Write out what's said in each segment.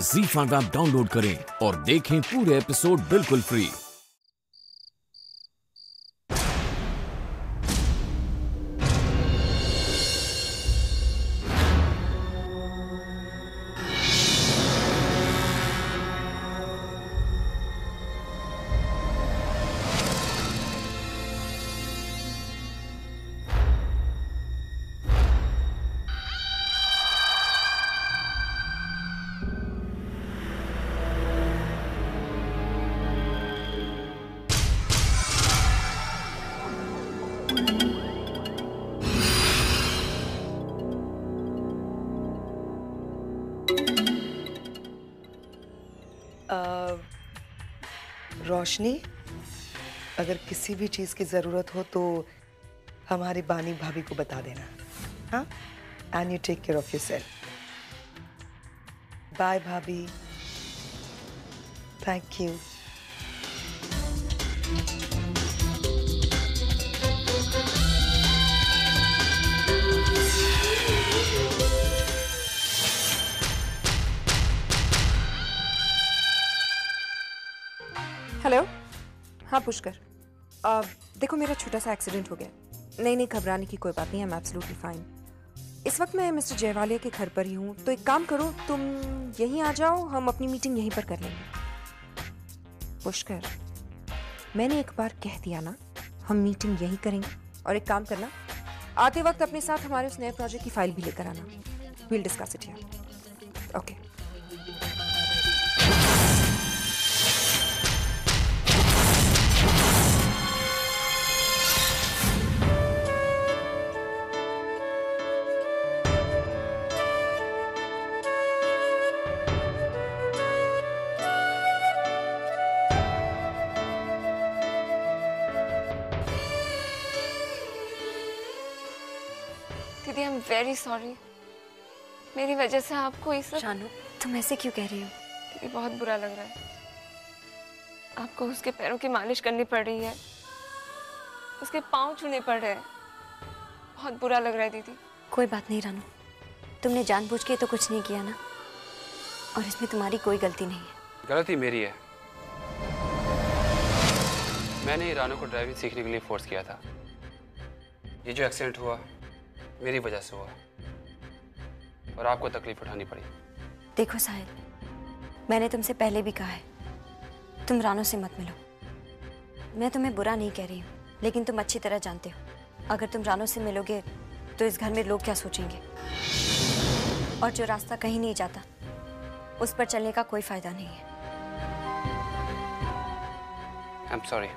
ZEE5 app download करें और देखें पूरे एपिसोड बिल्कुल फ्री। रोशनी, अगर किसी भी चीज़ की ज़रूरत हो तो हमारी बानी भाभी को बता देना, हाँ? And you take care of yourself. Bye भाभी। Thank you. हेलो। हाँ पुष्कर, देखो मेरा छोटा सा एक्सीडेंट हो गया। नहीं घबराने की कोई बात नहीं, आई एम एब्सोल्युटली फाइन। इस वक्त मैं मिस्टर जयवालिया के घर पर ही हूँ, तो एक काम करो, तुम यहीं आ जाओ, हम अपनी मीटिंग यहीं पर कर लेंगे। पुष्कर, मैंने एक बार कह दिया ना, हम मीटिंग यहीं करेंगे। और एक काम करना, आते वक्त अपने साथ हमारे उस नए प्रोजेक्ट की फाइल भी लेकर आना। We'll discuss it here. Okay. दीदी, आई एम वेरी सॉरी। मेरी वजह से आपको ये सब। शानू, तुम ऐसे क्यों कह रही हो? दीदी, बहुत बुरा लग रहा है। आपको उसके पैरों की मालिश करनी पड़ रही है, उसके पाँव छूने पड़ रहे हैं। बहुत बुरा लग रहा है दीदी। कोई बात नहीं रानू, तुमने जानबूझ के तो कुछ नहीं किया ना, और इसमें तुम्हारी कोई गलती नहीं है। गलती मेरी है। मैंने ही रानू को ड्राइविंग सीखने के लिए फोर्स किया था। ये जो एक्सीडेंट हुआ मेरी वजह से हुआ और आपको तकलीफ उठानी पड़ी। देखो साहिल, मैंने तुमसे पहले भी कहा है, तुम रानू से मत मिलो। मैं तुम्हें बुरा नहीं कह रही हूँ, लेकिन तुम अच्छी तरह जानते हो, अगर तुम रानू से मिलोगे तो इस घर में लोग क्या सोचेंगे। और जो रास्ता कहीं नहीं जाता, उस पर चलने का कोई फायदा नहीं है। I am sorry.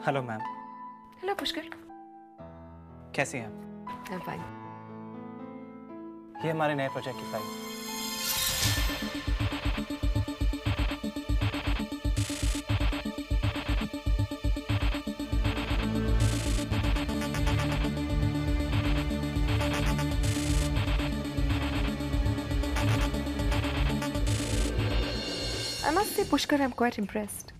Hello ma'am. Hello Pushkar. कैसी हैं आप? I am fine. ये हमारे नए प्रोजेक्ट की file. I must say Pushkar, I am quite impressed.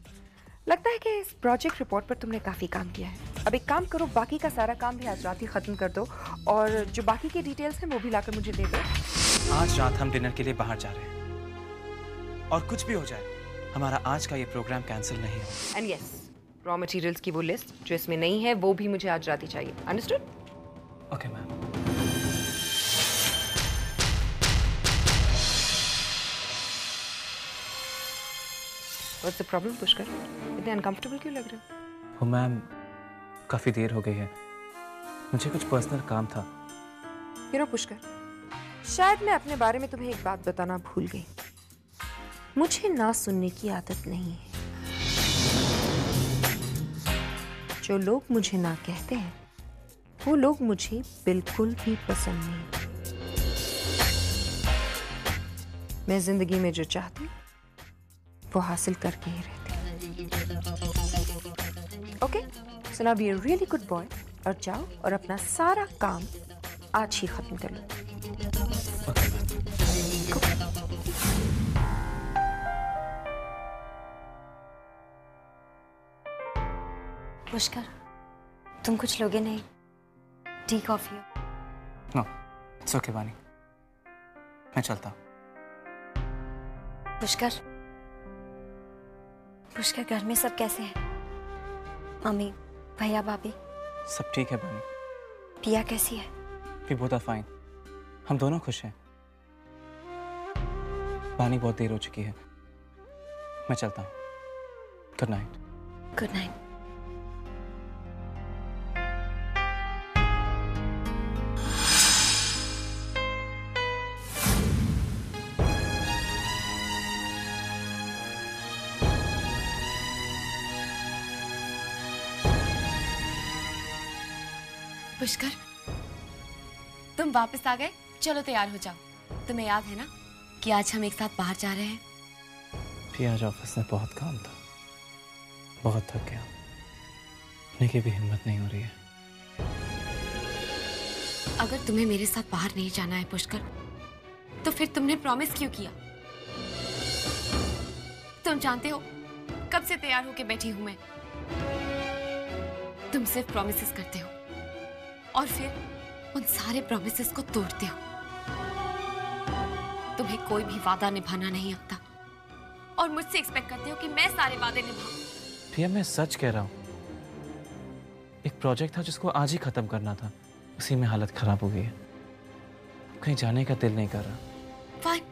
लगता है कि इस प्रोजेक्ट रिपोर्ट पर तुमने काफ़ी काम किया है। अब एक काम करो, बाकी का सारा काम भी आज रात ही ख़त्म कर दो, और जो बाकी की डिटेल्स हैं वो भी लाकर मुझे दे दो। आज रात हम डिनर के लिए बाहर जा रहे हैं, और कुछ भी हो जाए हमारा आज का ये प्रोग्राम कैंसिल नहीं होगा। एंड यस, रॉ मटेरियल्स की वो लिस्ट जो इसमें नहीं है वो भी मुझे आज रात ही चाहिए। Understood? Okay ma'am. What's the problem Pushkar? इतने अनकंफर्टेबल क्यों लग रहे हो? ओ मैम, काफ़ी देर हो गई है, मुझे कुछ पर्सनल काम था। यू नो पुष्कर, शायद मैं अपने बारे में तुम्हें एक बात बताना भूल गई। मुझे ना सुनने की आदत नहीं है। जो लोग मुझे ना कहते हैं वो लोग मुझे बिल्कुल भी पसंद नहीं। मैं जिंदगी में जो चाहती हूँ वो हासिल करके ही रहती हूँ। Okay, so now be a really good boy और जाओ और अपना सारा काम आज ही खत्म कर लो। पुष्कर, तुम कुछ लोगे नहीं? Tea coffee? No, it's okay Bani, मैं चलता हूँ। पुष्कर, पुष्कर घर में सब कैसे हैं? मम्मी, भैया, भाभी? सब ठीक है बानी। पिया कैसी है? वी बोथ आर फाइन, हम दोनों खुश हैं। बानी बहुत देर हो चुकी है, मैं चलता हूँ। Good night. Good night. Pushkar, तुम वापस आ गए। चलो तैयार हो जाओ। तुम्हें याद है ना कि आज हम एक साथ बाहर जा रहे हैं? भी आज ऑफिस में बहुत काम था, बहुत थक गया, उठने की भी हिम्मत नहीं हो रही है। अगर तुम्हें मेरे साथ बाहर नहीं जाना है पुष्कर, तो फिर तुमने प्रॉमिस क्यों किया? तुम जानते हो कब से तैयार होके बैठी हूं मैं। तुम सिर्फ प्रॉमिसेस करते हो और फिर उन सारे प्रॉमिसेस को तोड़ते हो। तुम्हें कोई भी वादा निभाना नहीं आता और मुझसे एक्सपेक्ट करते हो कि मैं सारे वादे निभाऊं। भैया मैं सच कह रहा हूँ, एक प्रोजेक्ट था जिसको आज ही खत्म करना था, उसी में हालत खराब हो गई है। कहीं जाने का दिल नहीं कर रहा। फाइन,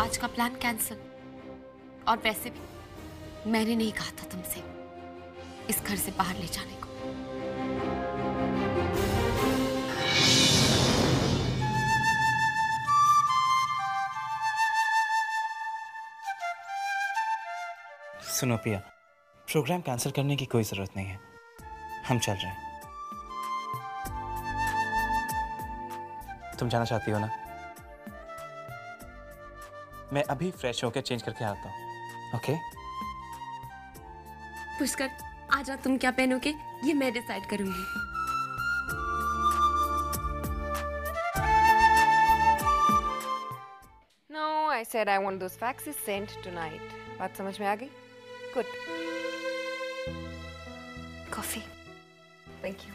आज का प्लान कैंसिल। और वैसे भी मैंने नहीं कहा था तुमसे इस घर से बाहर ले जाने को। सुनो पिया, प्रोग्राम कैंसिल करने की कोई जरूरत नहीं है, हम चल रहे हैं। तुम जाना चाहती हो ना? मैं अभी फ्रेश होकर चेंज करके आता हूँ, ओके? पुष्कर, आज रात तुम क्या पहनोगे ये मैं डिसाइड करूंगी। No, I said I want those faxes sent tonight. बात समझ में आ गई? Good. कॉफी? Thank you.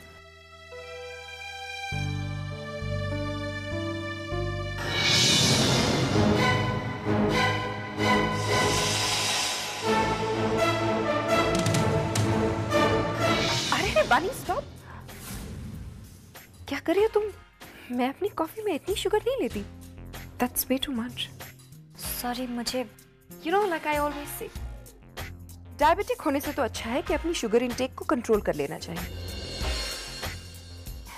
अरे बानी, स्टॉप! क्या कर रही हो तुम? मैं अपनी कॉफी में इतनी शुगर नहीं लेती। That's way too much. Sorry, मुझे You know, like I always say, diabetic होने से तो अच्छा है कि अपनी शुगर इंटेक को कंट्रोल कर लेना चाहिए।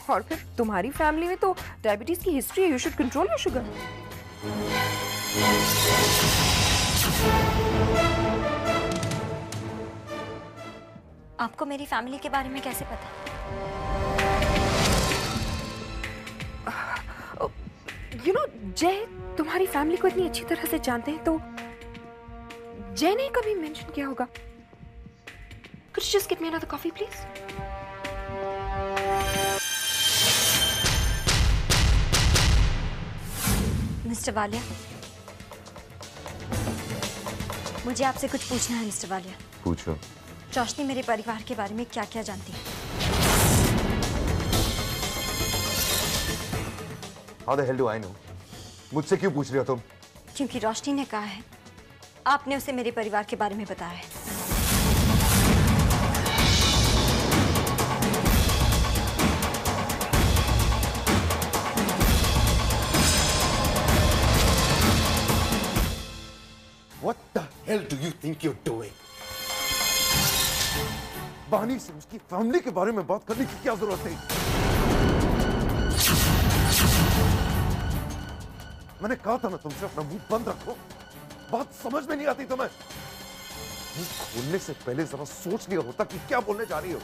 और फिर तुम्हारी फैमिली में तो डायबिटीज की हिस्ट्री है, you should control your sugar. आपको मेरी फैमिली के बारे में कैसे पता? यू नो, जय तुम्हारी फैमिली को इतनी अच्छी तरह से जानते हैं, तो जय ने कभी मेंशन किया होगा। Could you just get me another coffee, please? Mister Walia, मुझे आपसे कुछ पूछना है मिस्टर वालिया। पूछो। रोशनी मेरे परिवार के बारे में क्या क्या जानती है? How the hell do I know? मुझसे क्यों पूछ रही हो तुम? क्योंकि रोशनी ने कहा है आपने उसे मेरे परिवार के बारे में बताया है। What the hell do you think you're doing? बानी से उसकी फैमिली के बारे में बात करने की क्या जरूरत है? मैंने कहा था ना तुमसे अपना मुंह बंद रखो। बात समझ में नहीं आती तुम्हें? मुंह खोलने से पहले जरा सोच लिया होता कि क्या बोलने जा रही हो।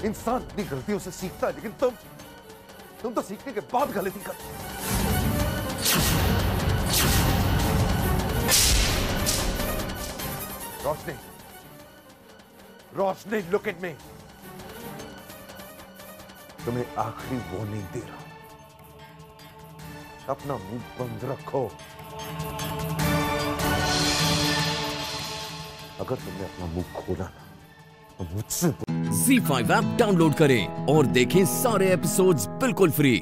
इंसान अपनी गलतियों से सीखता है, लेकिन तुम तो सीखने के बाद गलती करते हो। रोशनी, रोशनी, लुक एट मी। तुम्हें आखिरी वार्निंग दे रहा हूं, अपना मुंह बंद रखो। अगर तुमने अपना मुंह खोला ना तो मुझसे ZEE5 ऐप डाउनलोड करें और देखें सारे एपिसोड्स बिल्कुल फ्री।